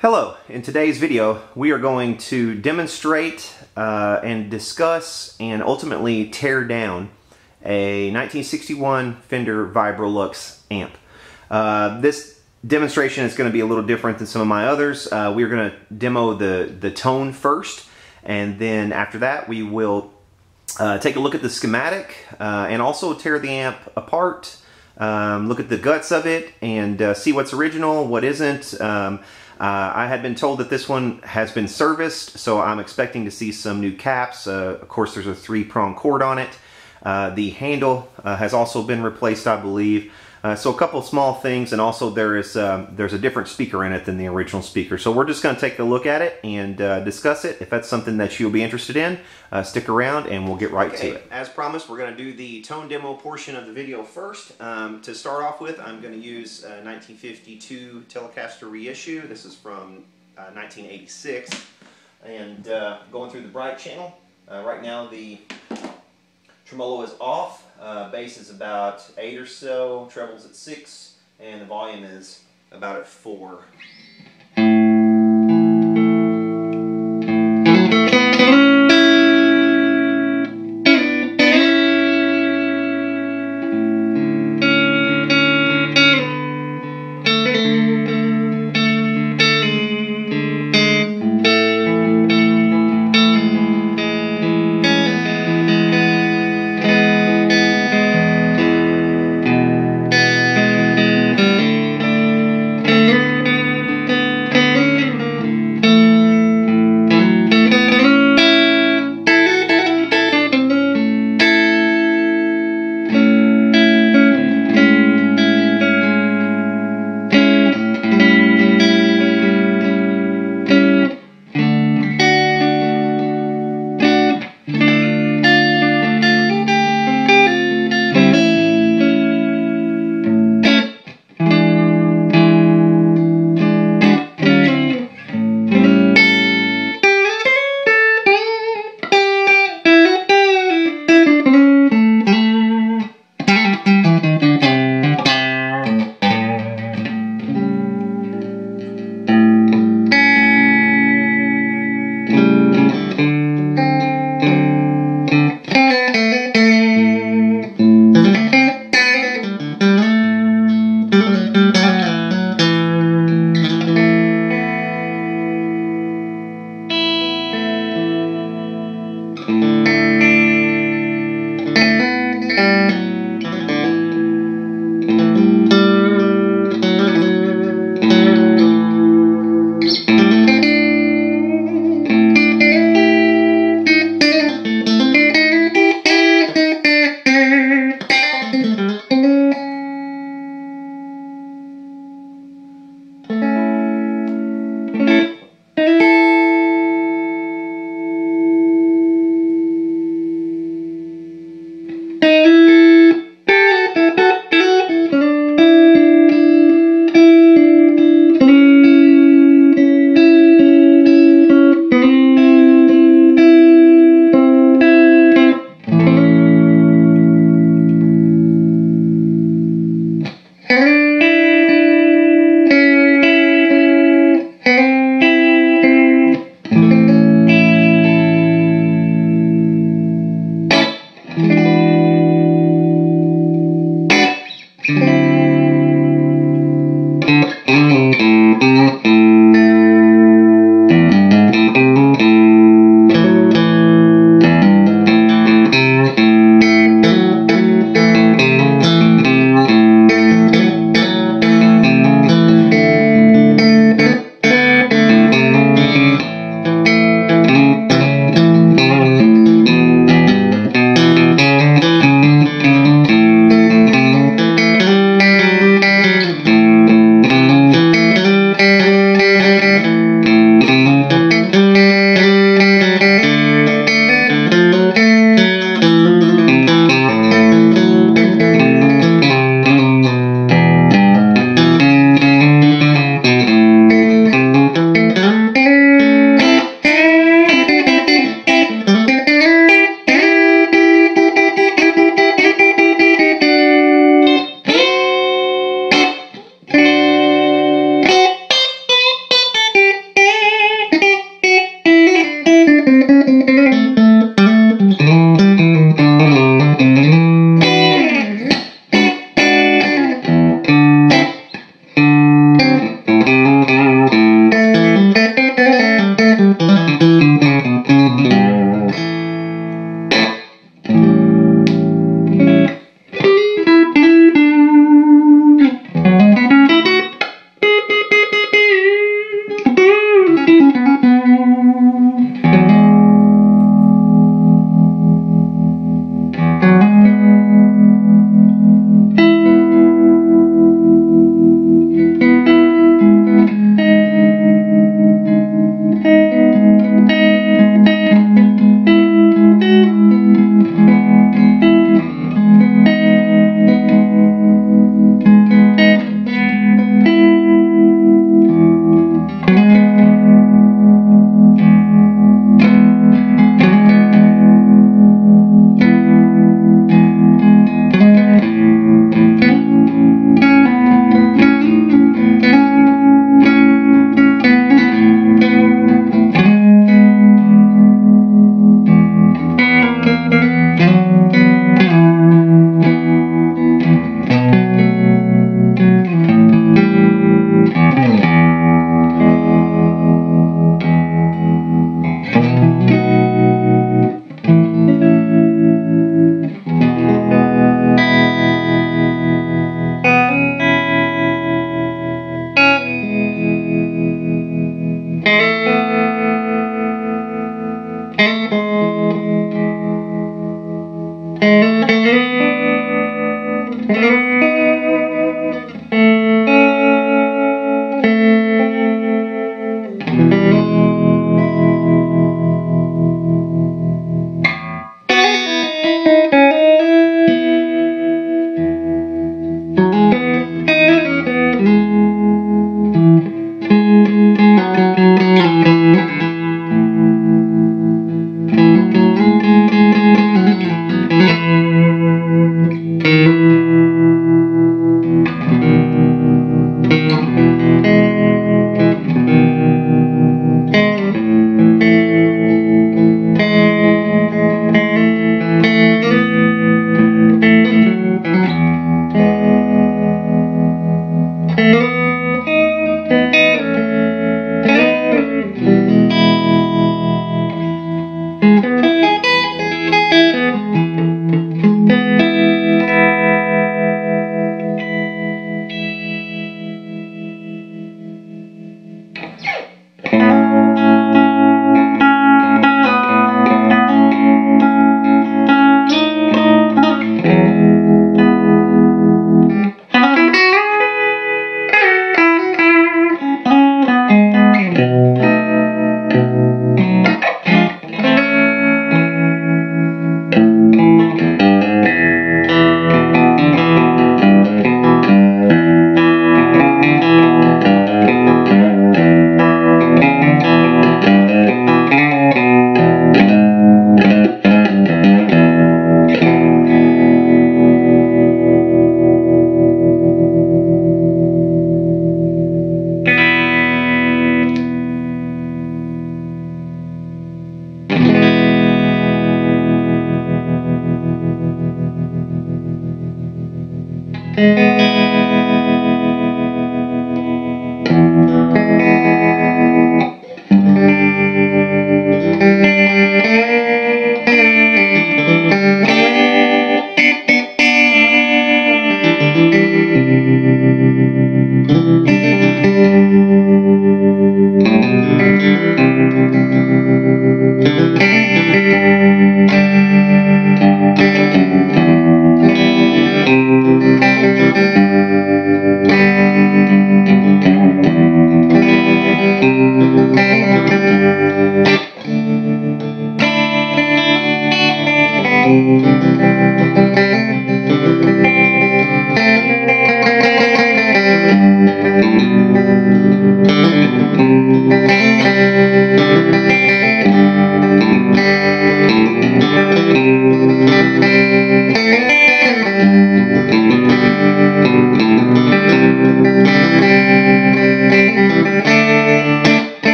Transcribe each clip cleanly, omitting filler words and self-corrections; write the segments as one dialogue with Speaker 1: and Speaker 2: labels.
Speaker 1: Hello, in today's video we are going to demonstrate and discuss and ultimately tear down a 1961 Fender Vibrolux amp. This demonstration is going to be a little different than some of my others. We're going to demo the tone first, and then after that we will take a look at the schematic and also tear the amp apart, look at the guts of it and see what's original, what isn't. I had been told that this one has been serviced, so I'm expecting to see some new caps. Of course, there's a 3-prong cord on it. The handle has also been replaced, I believe. So a couple small things, and also there's a different speaker in it than the original speaker. So we're just going to take a look at it and discuss it. If that's something that you'll be interested in, stick around and we'll get right to it. As promised, we're going to do the tone demo portion of the video first. To start off with, I'm going to use a 1952 Telecaster reissue. This is from 1986. And going through the bright channel. Right now the tremolo is off, bass is about 8 or so, treble's at 6, and the volume is about at 4.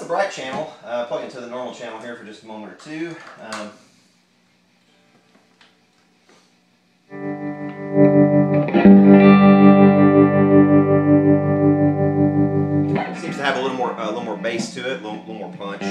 Speaker 1: the bright channel. Plug into the normal channel here for just a moment or two. Seems to have a little more bass to it, a little more punch.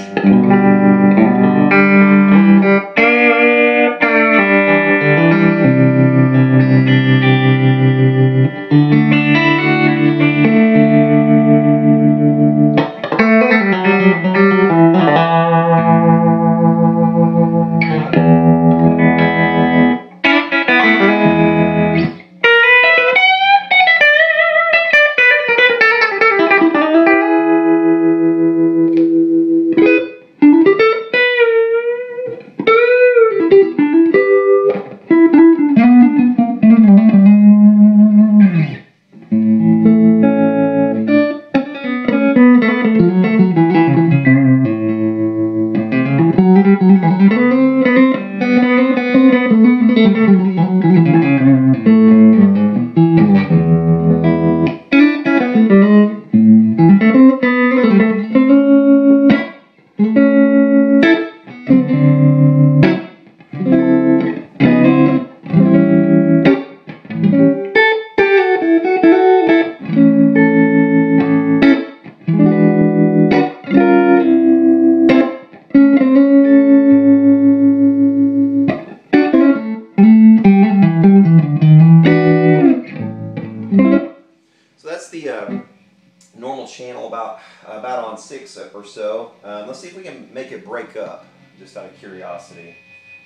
Speaker 1: Normal channel about on 6 or so. Let's see if we can make it break up, just out of curiosity.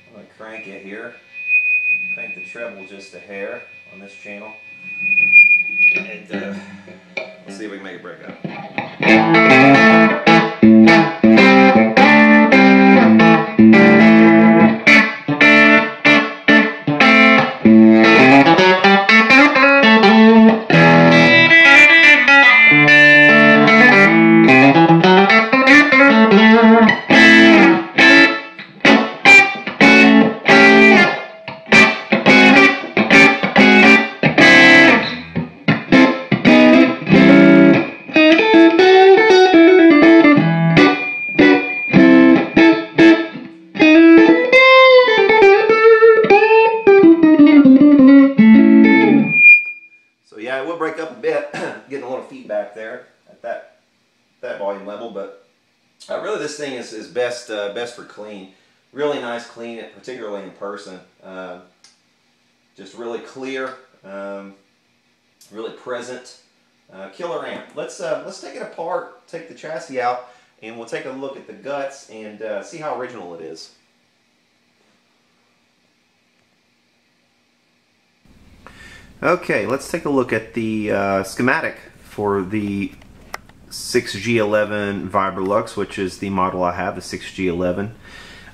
Speaker 1: I'm going to crank it here. Crank the treble just a hair on this channel. And let's see if we can make it break up. Yeah, it will break up a bit, getting a little feedback there at that volume level, but really this thing is best for clean. Really nice clean, particularly in person. Just really clear, really present. Killer amp. Let's take it apart, take the chassis out, and we'll take a look at the guts and see how original it is. Okay, let's take a look at the schematic for the 6G11 Vibrolux, which is the model I have, the 6G11.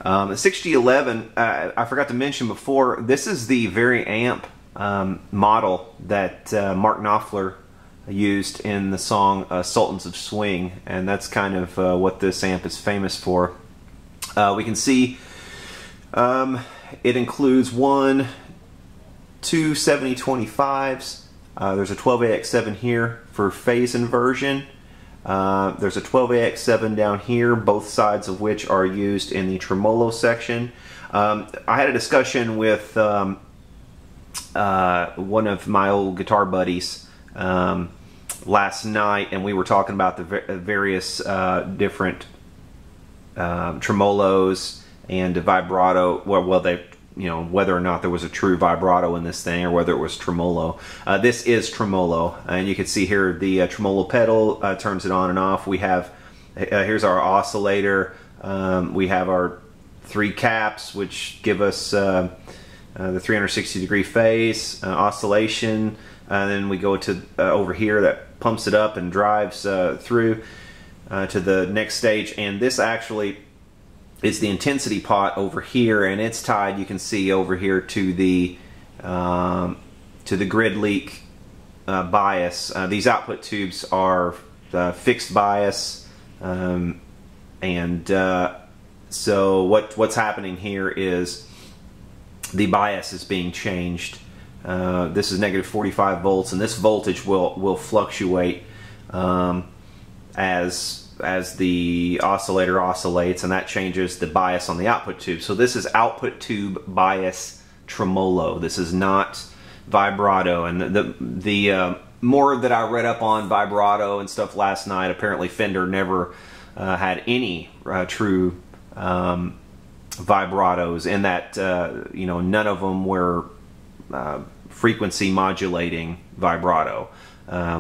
Speaker 1: The 6G11, I forgot to mention before, this is the very amp model that Mark Knopfler used in the song Sultans of Swing, and that's kind of what this amp is famous for. We can see it includes two 7025s. There's a 12AX7 here for phase inversion. There's a 12AX7 down here, both sides of which are used in the tremolo section. I had a discussion with one of my old guitar buddies last night, and we were talking about the various different tremolos and vibrato. Well, they, you know, whether or not there was a true vibrato in this thing or whether it was tremolo. This is tremolo, and you can see here the tremolo pedal turns it on and off. We have, here's our oscillator. We have our 3 caps, which give us the 360-degree phase oscillation. And then we go to over here that pumps it up and drives through to the next stage. And this actually is the intensity pot over here, and it's tied, you can see over here, to the grid leak bias. These output tubes are fixed bias, so what's happening here is the bias is being changed. This is negative 45 volts, and this voltage will fluctuate as as the oscillator oscillates, and that changes the bias on the output tube. So this is output tube bias tremolo. This is not vibrato. And the more that I read up on vibrato and stuff last night, apparently Fender never had any true vibratos, in that you know, none of them were frequency modulating vibrato,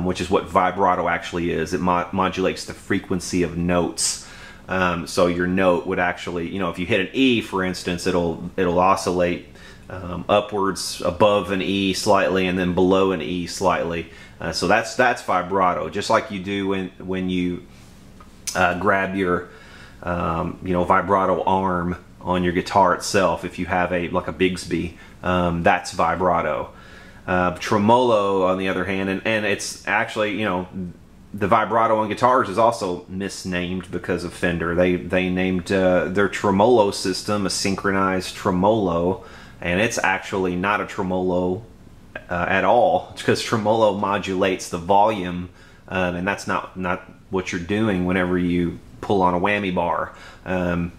Speaker 1: which is what vibrato actually is. It modulates the frequency of notes. So your note would actually, you know, if you hit an E, for instance, it'll oscillate upwards above an E slightly and then below an E slightly. So that's vibrato, just like you do when you grab your you know, vibrato arm on your guitar itself. If you have like a Bigsby, that's vibrato. Tremolo, on the other hand, and it's actually, you know, the vibrato on guitars is also misnamed because of Fender. They named their tremolo system a synchronized tremolo, and it's actually not a tremolo at all, because tremolo modulates the volume, and that's not what you're doing whenever you pull on a whammy bar.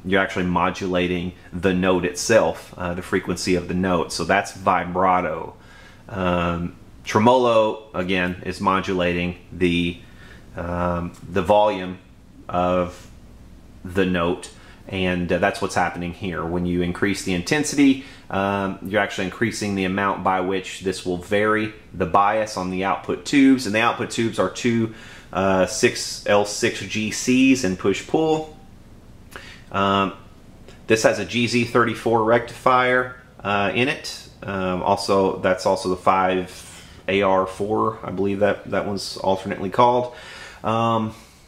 Speaker 1: You're actually modulating the note itself, the frequency of the note. So that's vibrato. Tremolo, again, is modulating the volume of the note, and that's what's happening here. When you increase the intensity, you're actually increasing the amount by which this will vary the bias on the output tubes, and the output tubes are two 6L6GCs in push-pull. This has a GZ34 rectifier in it. Also, that's also the 5AR4, I believe that one's alternately called.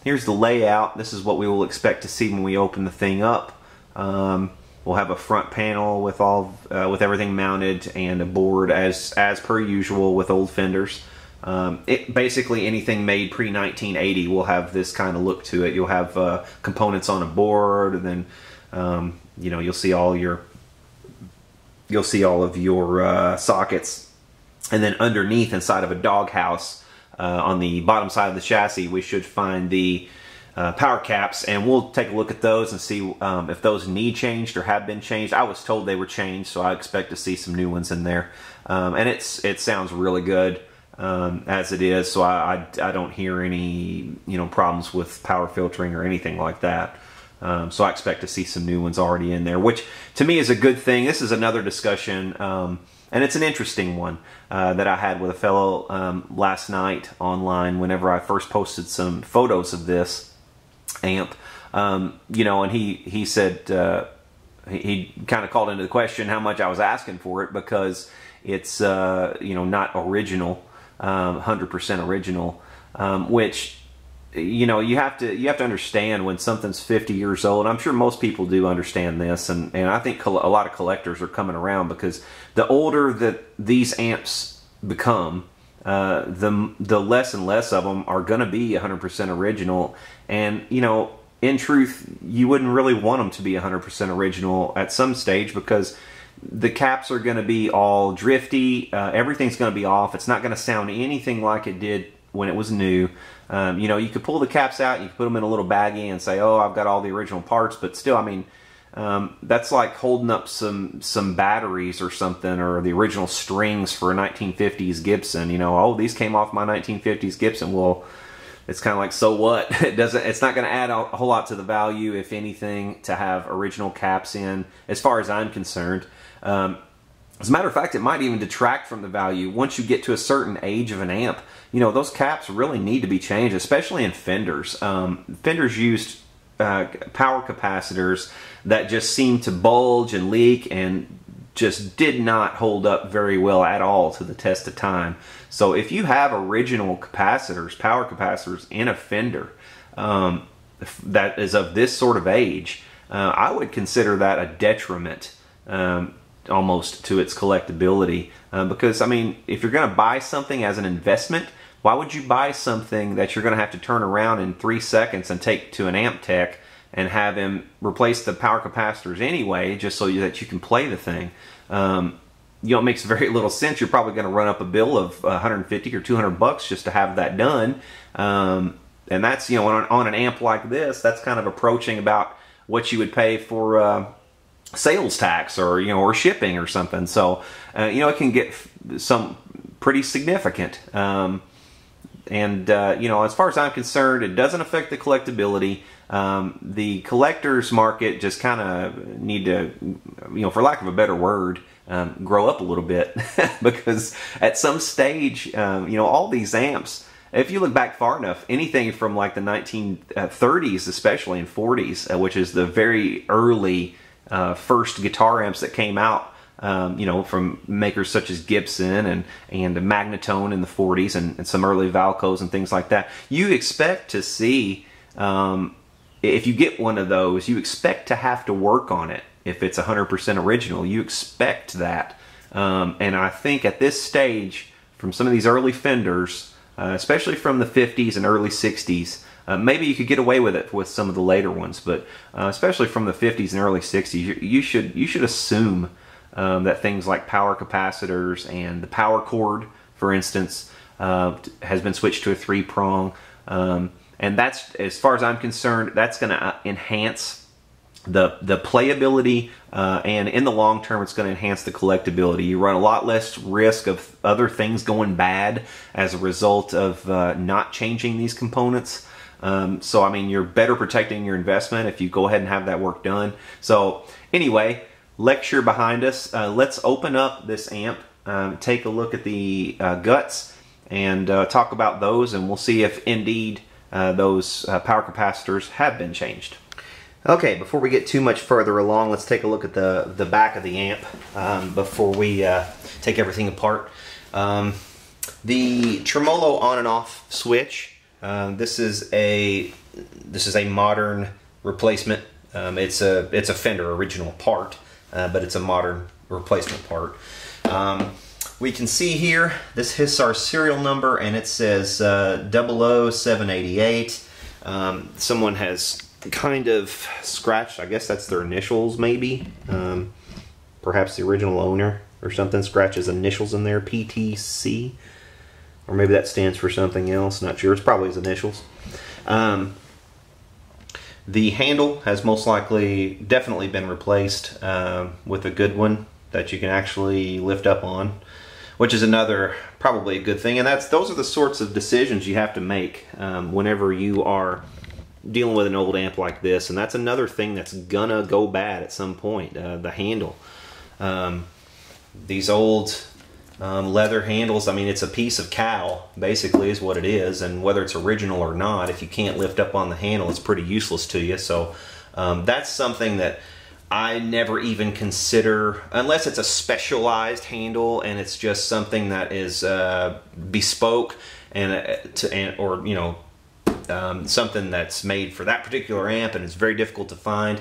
Speaker 1: Here's the layout. This is what we will expect to see when we open the thing up. We'll have a front panel with with everything mounted, and a board as per usual with old Fenders. Basically anything made pre-1980 will have this kind of look to it. You'll have components on a board, and then you know, you'll see all of your sockets, and then underneath, inside of a doghouse, on the bottom side of the chassis, we should find the power caps, and we'll take a look at those and see if those need changed or have been changed. I was told they were changed, so I expect to see some new ones in there. And it sounds really good as it is, so I don't hear any, you know, problems with power filtering or anything like that. So I expect to see some new ones already in there, which to me is a good thing. This is another discussion, and it's an interesting one that I had with a fellow last night online whenever I first posted some photos of this amp. You know, and he said, he kind of called into the question how much I was asking for it, because it's you know, not original, 100% original, which, you know, you have to understand when something's 50 years old. I'm sure most people do understand this, and I think a lot of collectors are coming around, because the older that these amps become, the less and less of them are going to be 100% original. And, you know, in truth, you wouldn't really want them to be 100% original at some stage, because the caps are going to be all drifty, everything's going to be off, it's not going to sound anything like it did when it was new. You know, you could pull the caps out, you could put them in a little baggie and say, oh, I've got all the original parts, but still, I mean, that's like holding up some batteries or something, or the original strings for a 1950s Gibson. You know, oh, these came off my 1950s Gibson. Well, it's kind of like, so what? It's not going to add a whole lot to the value, if anything, to have original caps in, as far as I'm concerned. As a matter of fact, it might even detract from the value once you get to a certain age of an amp. You know, those caps really need to be changed, especially in Fenders. Fenders used power capacitors that just seemed to bulge and leak, and just did not hold up very well at all to the test of time. So if you have original capacitors, power capacitors in a Fender that is of this sort of age, I would consider that a detriment almost to its collectability, because, I mean, if you're going to buy something as an investment, why would you buy something that you're going to have to turn around in 3 seconds and take to an amp tech and have him replace the power capacitors anyway, just so that you can play the thing? You know, it makes very little sense. You're probably going to run up a bill of 150 or 200 bucks just to have that done. and that's, you know, on an amp like this, that's kind of approaching about what you would pay for sales tax, or, you know, or shipping or something. So you know, it can get some pretty significant. You know, as far as I'm concerned, it doesn't affect the collectability. The collector's market just kind of need to, you know, for lack of a better word, grow up a little bit because at some stage, you know, all these amps, if you look back far enough, anything from like the 1930s, especially in 40s, which is the very early first guitar amps that came out, you know, from makers such as Gibson and Magnatone in the 40s, and some early Valcos and things like that, you expect to see, if you get one of those, you expect to have to work on it. If it's 100% original, you expect that. And I think at this stage, from some of these early Fenders, especially from the 50s and early 60s, maybe you could get away with it with some of the later ones, but especially from the 50s and early 60s, you should assume that things like power capacitors and the power cord, for instance, has been switched to a 3-prong. And that's, as far as I'm concerned, that's going to enhance the playability, and in the long term, it's going to enhance the collectability. You run a lot less risk of other things going bad as a result of not changing these components. So, I mean, you're better protecting your investment if you go ahead and have that work done. So, anyway, lecture behind us. Let's open up this amp, take a look at the guts, and talk about those, and we'll see if indeed those power capacitors have been changed. Okay, before we get too much further along, let's take a look at the back of the amp before we take everything apart. The tremolo on and off switch. This is a modern replacement. It's a Fender original part, but it's a modern replacement part. We can see here, this is our serial number, and it says 00788. Someone has kind of scratched, I guess that's their initials maybe. Perhaps the original owner or something scratches initials in there, PTC. Or maybe that stands for something else, not sure. It's probably his initials. The handle has most likely definitely been replaced with a good one that you can actually lift up on, which is another probably a good thing. And those are the sorts of decisions you have to make whenever you are dealing with an old amp like this. And that's another thing that's gonna go bad at some point, the handle. These old leather handles, I mean, it's a piece of cow, basically, is what it is. And whether it's original or not, if you can't lift up on the handle, it's pretty useless to you. So that's something that I never even consider, unless it's a specialized handle and it's just something that is bespoke or you know, something that's made for that particular amp and it's very difficult to find.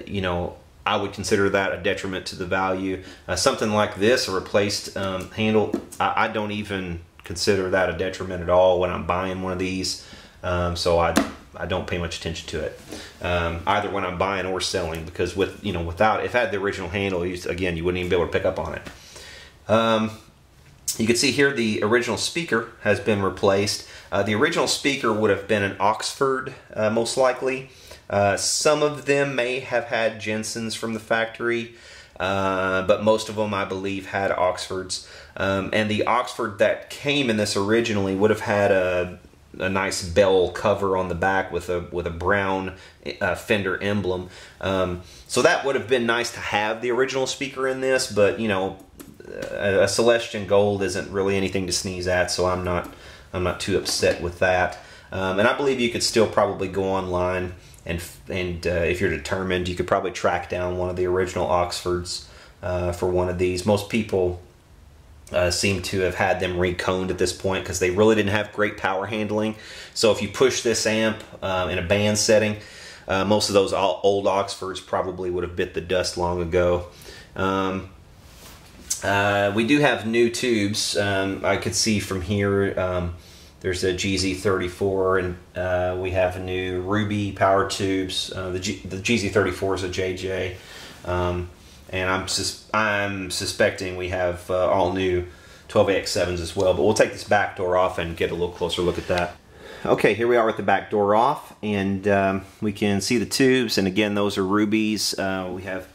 Speaker 1: You know, I would consider that a detriment to the value. Something like this, a replaced handle, I don't even consider that a detriment at all when I'm buying one of these. So I don't pay much attention to it, either when I'm buying or selling, because without, if I had the original handle, again, you wouldn't even be able to pick up on it. You can see here the original speaker has been replaced. The original speaker would have been an Oxford, most likely. Some of them may have had Jensen's from the factory, but most of them, I believe, had Oxfords. And the Oxford that came in this originally would have had a nice bell cover on the back with a brown Fender emblem. So that would have been nice to have the original speaker in this, but you know, a Celestian Gold isn't really anything to sneeze at, so I'm not too upset with that. And I believe you could still probably go online and if you're determined, you could probably track down one of the original Oxfords for one of these. Most people seem to have had them reconed at this point because they really didn't have great power handling. So if you push this amp in a band setting, most of those old Oxfords probably would have bit the dust long ago. We do have new tubes. I could see from here there's a GZ34, and we have new Ruby power tubes. The GZ34 is a JJ. And I'm suspecting we have all new 12AX7s as well, but we'll take this back door off and get a little closer look at that. Okay, here we are with the back door off, and we can see the tubes, and again, those are rubies. We have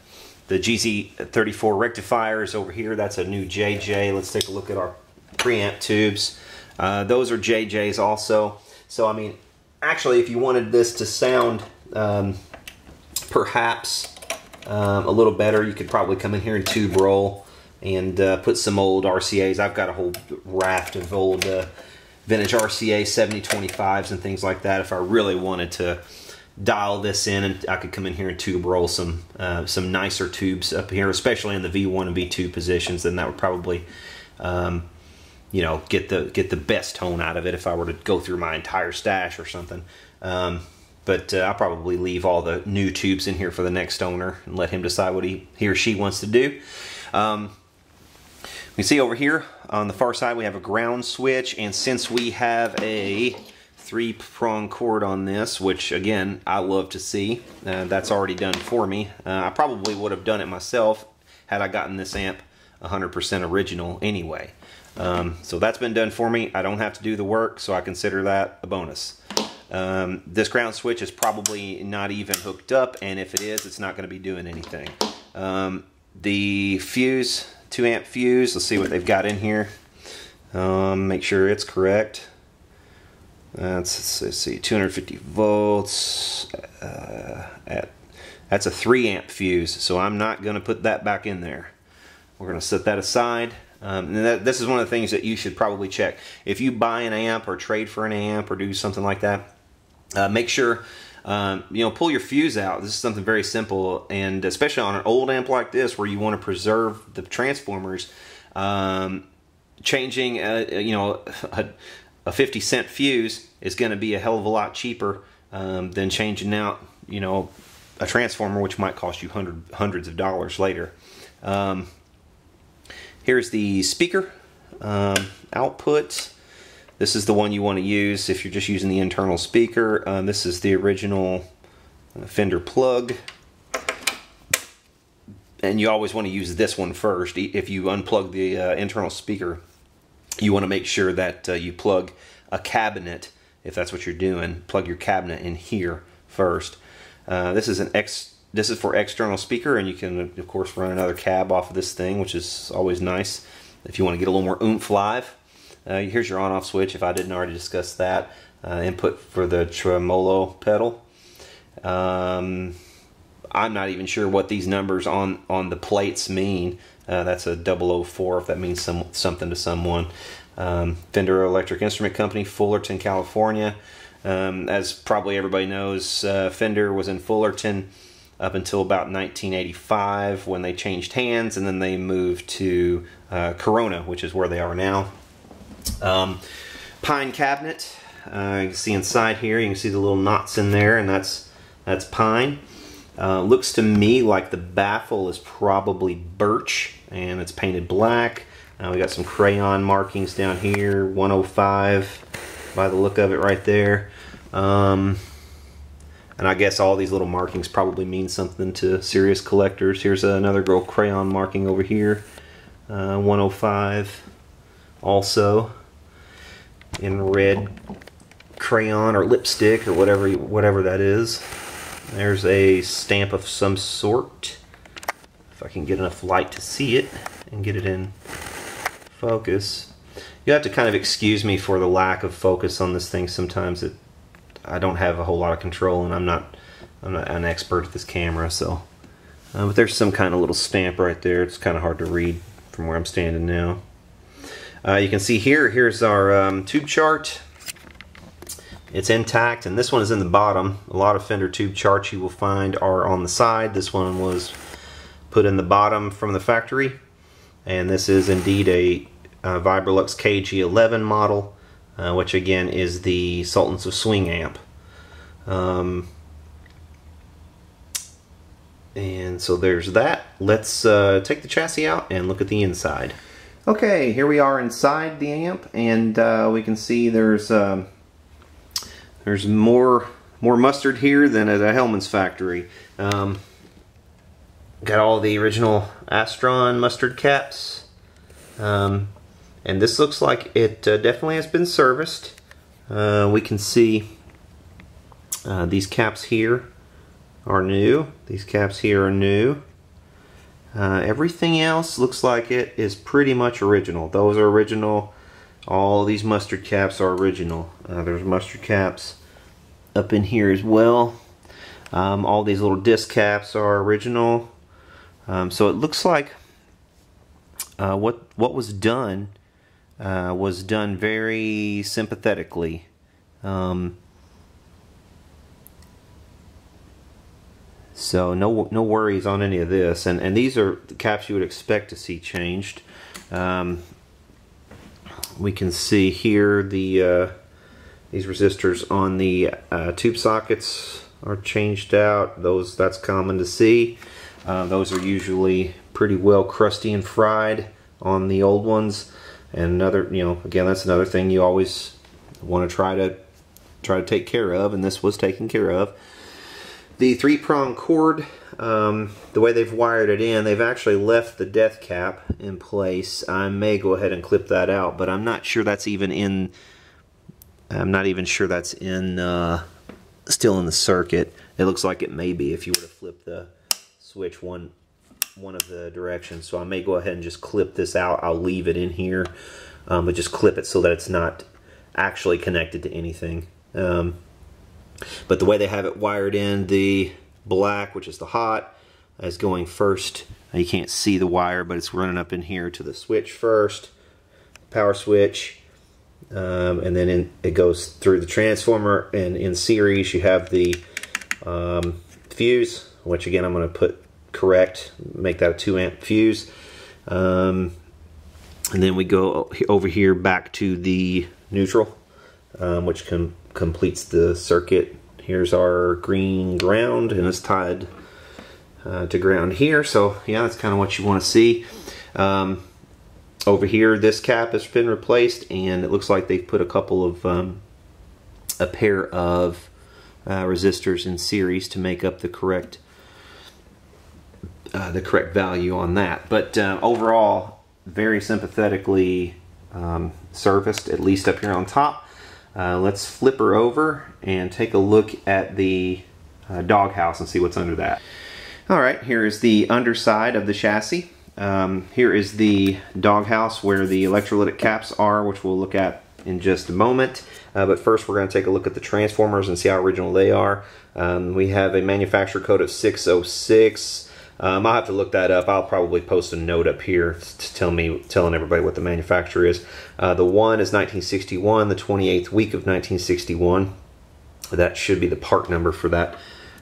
Speaker 1: the GZ34 rectifiers over here. That's a new JJ. Let's take a look at our preamp tubes. Those are JJs also. So, I mean, actually, if you wanted this to sound perhaps a little better, you could probably come in here and tube roll and put some old RCAs. I've got a whole raft of old vintage RCA 7025s and things like that. If I really wanted to dial this in, and I could come in here and tube roll some nicer tubes up here, especially in the V1 and V2 positions, then that would probably you know, get the best tone out of it if I were to go through my entire stash or something. But I'll probably leave all the new tubes in here for the next owner and let him decide what he or she wants to do. You can see over here on the far side we have a ground switch, and since we have a 3-prong cord on this, which again I love to see, that's already done for me. I probably would have done it myself had I gotten this amp 100% original anyway. So that's been done for me. I don't have to do the work, so I consider that a bonus. This ground switch is probably not even hooked up, and if it is, it's not going to be doing anything. The fuse, 2-amp fuse, let's see what they've got in here. Make sure it's correct. Let's see, 250 volts. That's a 3-amp fuse, so I'm not going to put that back in there. We're going to set that aside. And this is one of the things that you should probably check. If you buy an amp or trade for an amp or do something like that, make sure, you know, pull your fuse out. This is something very simple, and especially on an old amp like this where you want to preserve the transformers, changing you know, a 50-cent fuse is going to be a hell of a lot cheaper than changing out, you know, a transformer, which might cost you hundreds of dollars later. Here's the speaker output. This is the one you want to use if you're just using the internal speaker. This is the original Fender plug. And you always want to use this one first. If you unplug the internal speaker, you want to make sure that you plug a cabinet, if that's what you're doing. Plug your cabinet in here first. This is for external speaker, and you can of course run another cab off of this thing, which is always nice if you want to get a little more oomph live. Here's your on-off switch, if I didn't already discuss that. Input for the tremolo pedal. I'm not even sure what these numbers on the plates mean. That's a 004 if that means something to someone. Fender Electric Instrument Company, Fullerton, California. As probably everybody knows, Fender was in Fullerton up until about 1985 when they changed hands, and then they moved to Corona, which is where they are now. Pine cabinet. You can see inside here, you can see the little knots in there, and that's pine. Looks to me like the baffle is probably birch, and it's painted black. We got some crayon markings down here, 105 by the look of it right there. And I guess all these little markings probably mean something to serious collectors. Here's another girl crayon marking over here, 105 also in red crayon or lipstick or whatever that is. There's a stamp of some sort, if I can get enough light to see it and get it in focus. You have to kind of excuse me for the lack of focus on this thing. Sometimes I don't have a whole lot of control, and I'm not an expert at this camera, so but there's some kind of little stamp right there. It's kind of hard to read from where I'm standing now. You can see here's our tube chart. It's intact, and this one is in the bottom. A lot of Fender tube charts you will find are on the side. This one was put in the bottom from the factory, and this is indeed a Vibrolux KG11 model, which again is the Sultans of Swing amp. And so there's that. Let's take the chassis out and look at the inside. Okay, here we are inside the amp, and we can see there's more mustard here than at a Hellman's factory. Got all the original Astron mustard caps, and this looks like it definitely has been serviced. we can see these caps here are new. These caps here are new. Everything else looks like it is pretty much original. Those are original. All these mustard caps are original. There's mustard caps up in here as well. All these little disc caps are original. So it looks like what was done very sympathetically. So no worries on any of this, and these are the caps you would expect to see changed. We can see here the these resistors on the tube sockets are changed out. That's common to see. Those are usually pretty well crusty and fried on the old ones. And another, again, that's another thing you always want to try to take care of, and this was taken care of. The 3-prong cord, the way they've wired it in, they've actually left the death cap in place. I may go ahead and clip that out, but I'm not sure that's even in. I'm not even sure that's in still in the circuit. It looks like it may be if you were to flip the switch one of the directions. So I may go ahead and just clip this out. I'll leave it in here, but just clip it so that it's not actually connected to anything. But the way they have it wired in, the black, which is the hot, is going first. You can't see the wire, but it's running up in here to the switch first, power switch, and then it goes through the transformer. And in series, you have the fuse, which again I'm going to make that a 2-amp fuse. And then we go over here back to the neutral, which completes the circuit. Here's our green ground, and it's tied to ground here. So yeah, that's kind of what you want to see. Over here, this cap has been replaced, and it looks like they've put a couple of a pair of resistors in series to make up the correct value on that. But overall, very sympathetically serviced, at least up here on top. Let's flip her over and take a look at the doghouse and see what's under that. Alright, here is the underside of the chassis. Here is the doghouse where the electrolytic caps are, which we'll look at in just a moment. But first we're going to take a look at the transformers and see how original they are. We have a manufacturer code of 606. I'll have to look that up. I'll probably post a note up here telling everybody what the manufacturer is. The one is 1961, the 28th week of 1961. That should be the part number for that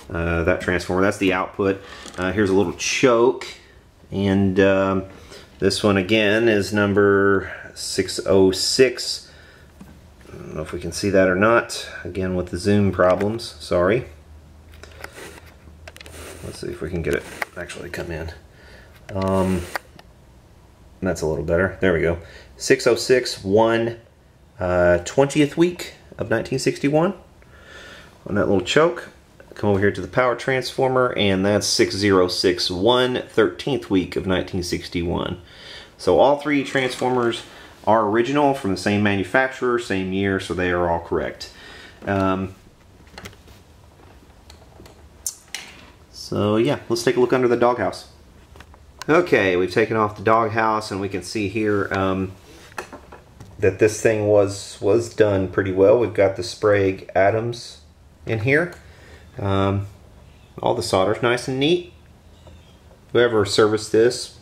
Speaker 1: that transformer. That's the output. Here's a little choke, and this one again is number 606. I don't know if we can see that or not. Again, with the zoom problems. Sorry. Let's see if we can get it actually come in. That's a little better. There we go. 606 20th week of 1961 on that little choke. Come over here to the power transformer, and that's 606 13th week of 1961. So all three transformers are original, from the same manufacturer, same year, so they are all correct. So yeah, let's take a look under the doghouse. Okay, we've taken off the doghouse, and we can see here that this thing was done pretty well. We've got the Sprague atoms in here. All the solder's nice and neat. Whoever serviced this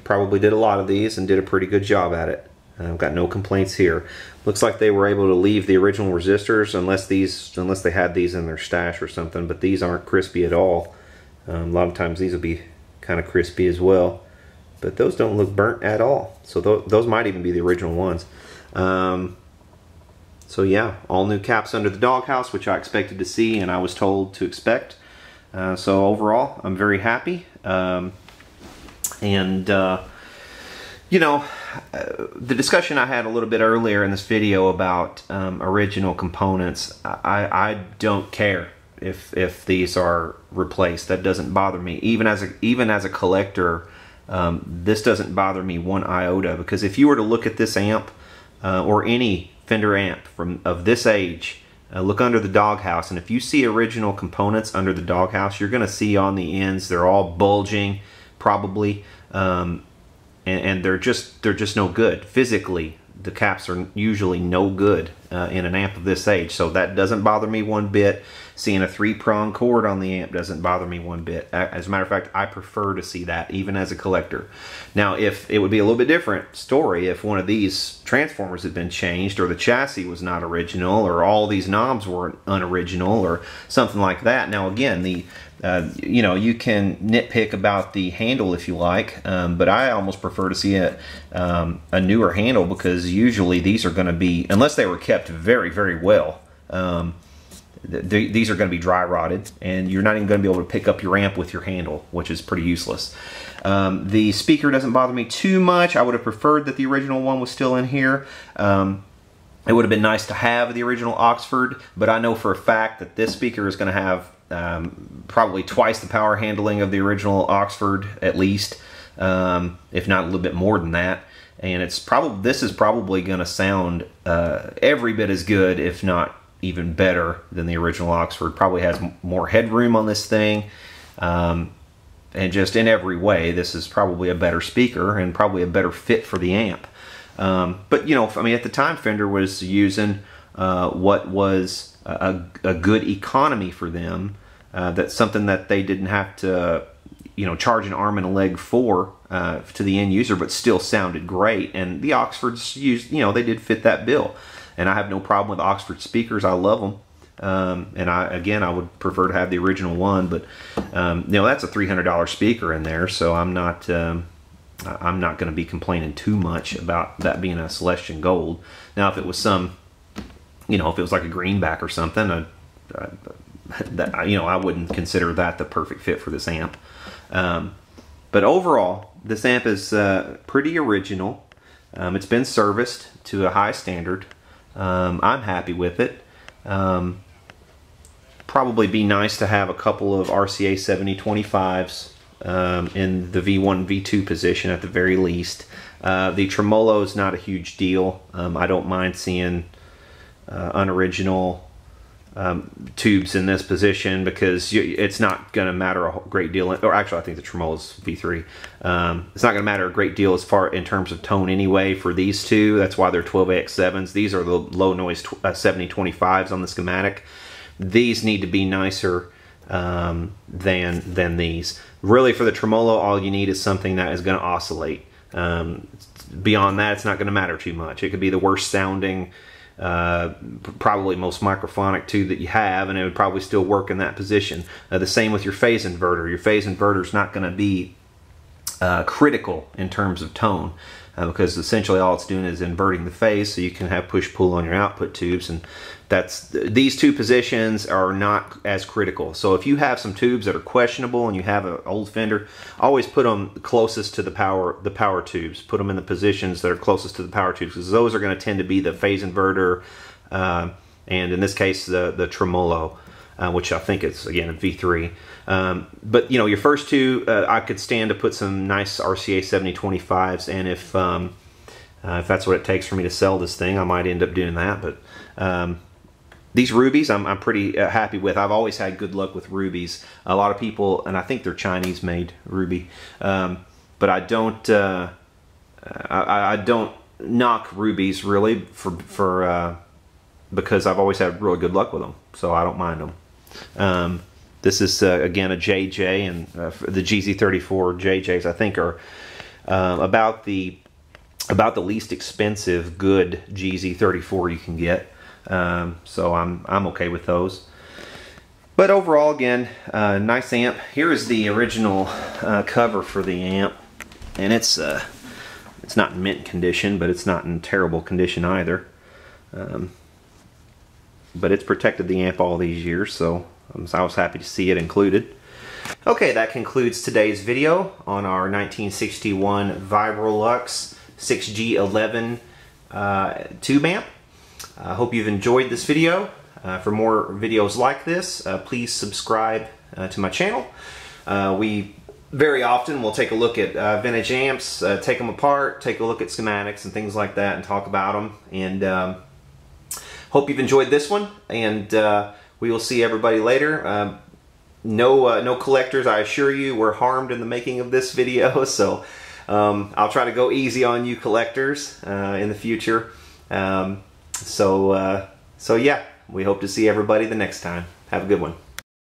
Speaker 1: probably did a lot of these and did a pretty good job at it. I've got no complaints here. Looks like they were able to leave the original resistors, unless they had these in their stash or something, but these aren't crispy at all. A lot of times these will be kind of crispy as well, but those don't look burnt at all. So those might even be the original ones. So yeah, all new caps under the doghouse, which I expected to see and I was told to expect. So overall, I'm very happy. You know, the discussion I had a little bit earlier in this video about original components, I don't care if these are replaced. That doesn't bother me. Even as a collector, this doesn't bother me one iota, because if you were to look at this amp or any Fender amp of this age, look under the doghouse, and if you see original components under the doghouse, you're going to see on the ends they're all bulging, probably, and they're just no good physically. The caps are usually no good in an amp of this age, so that doesn't bother me one bit. Seeing a 3-prong cord on the amp doesn't bother me one bit. As a matter of fact, I prefer to see that, even as a collector. Now, if it would be a little bit different story if one of these transformers had been changed, or the chassis was not original, or all these knobs were unoriginal, or something like that. Now, again, you know, you can nitpick about the handle if you like, but I almost prefer to see a newer handle, because usually these are going to be, unless they were kept very, very well, these are going to be dry rotted, and you're not even going to be able to pick up your amp with your handle, which is pretty useless. The speaker doesn't bother me too much. I would have preferred that the original one was still in here. It would have been nice to have the original Oxford, but I know for a fact that this speaker is going to have probably twice the power handling of the original Oxford, at least, if not a little bit more than that. And this is probably going to sound every bit as good, if not even better, than the original Oxford. Probably has more headroom on this thing, and just in every way, this is probably a better speaker and probably a better fit for the amp. But you know, I mean, at the time, Fender was using what was a good economy for them. That's something that they didn't have to, you know, charge an arm and a leg for to the end user, but still sounded great. And the Oxfords used, you know, they did fit that bill. And I have no problem with Oxford speakers. I love them. And I would prefer to have the original one, but you know, that's a $300 speaker in there, so I'm not going to be complaining too much about that being a Celestian Gold. Now, if it was some, you know, if it was like a greenback or something, that, you know, I wouldn't consider that the perfect fit for this amp. But overall, this amp is pretty original. It's been serviced to a high standard. I'm happy with it. Probably be nice to have a couple of RCA 7025s in the V1, V2 position at the very least. The tremolo is not a huge deal. I don't mind seeing unoriginal tubes in this position, because it's not going to matter a great deal, or actually I think the tremolo is V3. It's not going to matter a great deal as far in terms of tone anyway for these two. That's why they're 12AX7s. These are the low noise 7025s on the schematic. These need to be nicer than these. Really, for the tremolo, all you need is something that is going to oscillate. Beyond that, it's not going to matter too much. It could be the worst sounding, probably most microphonic tube that you have, and it would probably still work in that position. The same with your phase inverter. Your phase inverter is not going to be critical in terms of tone, because essentially all it's doing is inverting the phase, so you can have push-pull on your output tubes, and these two positions are not as critical. So if you have some tubes that are questionable and you have an old Fender, always put them closest to the power tubes. Put them in the positions that are closest to the power tubes, because those are going to tend to be the phase inverter, and in this case the tremolo, which I think is, again, a V3. But you know, your first two, I could stand to put some nice RCA 7025s, and if that's what it takes for me to sell this thing, I might end up doing that. But these rubies, I'm pretty happy with. I've always had good luck with rubies. A lot of people, and I think they're Chinese-made ruby, but I don't knock rubies really because I've always had really good luck with them, so I don't mind them. This is again a JJ, and the GZ34 JJs I think are about the least expensive good GZ34 you can get. So I'm okay with those. But overall, again, nice amp. Here is the original cover for the amp, and it's not in mint condition, but it's not in terrible condition either. But it's protected the amp all these years, so I was happy to see it included. Okay, that concludes today's video on our 1961 Vibrolux 6G11 tube amp. I hope you've enjoyed this video. For more videos like this, please subscribe to my channel. We very often will take a look at vintage amps, take them apart, take a look at schematics and things like that, and talk about them. And hope you've enjoyed this one, and we will see everybody later. No collectors, I assure you, were harmed in the making of this video, so I'll try to go easy on you collectors in the future. So yeah, we hope to see everybody the next time. Have a good one.